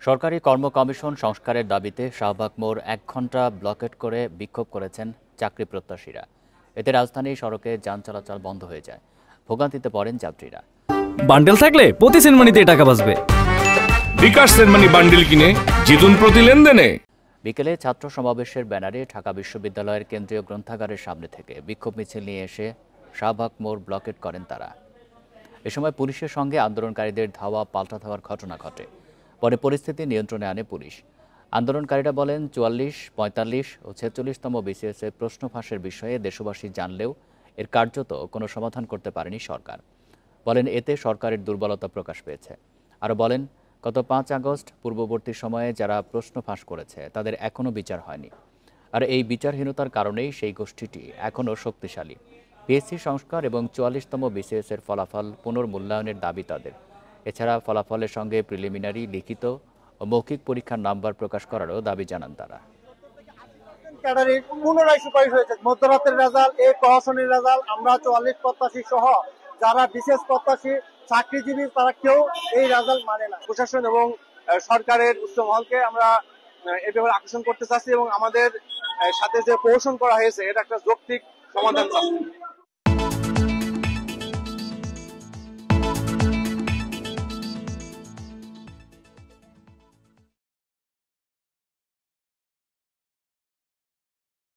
সরকারি কর্ম কমিশন সংস্কারের দাবিতে শাহবাগ মোড় ১ ঘণ্টা ব্লকেট করে বিক্ষোভ করেছেন চাকরি প্রত্যাশীরা। এতে রাজধানী সড়কে যান চলাচল বন্ধ হয়ে যায়, ভোগান্তিতে পড়েন যাত্রীরা। বান্ডেল থাকলে প্রতি সেনমানিতে টাকা বাঁচবে। বিকাশ সেনমানি বান্ডেল কিনে জিতুন প্রতি লেনদেনে। বিকেলে ছাত্র সমাবেশের ব্যানারে ঢাকা বিশ্ববিদ্যালয়ের কেন্দ্রীয় গ্রন্থাগারের সামনে থেকে বিক্ষোভ মিছিল নিয়ে এসে শাহবাগ মোড় ব্লকেট করেন তারা। এ সময় পুলিশের সঙ্গে আন্দোলনকারীদের ধাওয়া পাল্টা ধাওয়ার ঘটনা ঘটে। পরে পরিস্থিতি নিয়ন্ত্রণে আনে পুলিশ। আন্দোলনকারীরা বলেন ৪৪, ৪৫ ও ৪৬তম বিসিএসের প্রশ্ন ফাঁসের বিষয়ে দেশবাসী জানলেও এর কার্যত কোনো সমাধান করতে পারেনি সরকার। বলেন এতে সরকারের দুর্বলতা প্রকাশ পেয়েছে। আরও বলেন গত ৫ আগস্ট পূর্ববর্তী সময়ে যারা প্রশ্ন ফাঁস করেছে তাদের এখনও বিচার হয়নি। আর এই বিচারহীনতার কারণেই সেই গোষ্ঠীটি এখনও শক্তিশালী। পিএসসি সংস্কার এবং ৪৪তম বিসিএসের ফলাফল পুনর্মূল্যায়নের দাবি তাদের। এছাড়া ফলাফলের সঙ্গে প্রিলিমিনারি, লিখিত ও মৌখিক পরীক্ষার নাম্বার প্রকাশ করারও দাবি জানান তারা। পুনরায় সুপারিশ হয়েছে মধ্যরাতের রেজাল্ট, এই প্রহসনের রেজাল্ট। আমরা ৪৪ প্রত্যাশী সহ যারা বিশেষ প্রত্যাশী চাকরিজীবী তারা কেউ এই রেজাল্ট মানে না। প্রশাসন এবং সরকারের উচ্চ মহলকে আমরা এ ব্যাপারে আকর্ষণ করতে চাচ্ছি এবং আমাদের সাথে যে প্রহসন করা হয়েছে এটা একটা যৌক্তিক সমাধান চাচ্ছি।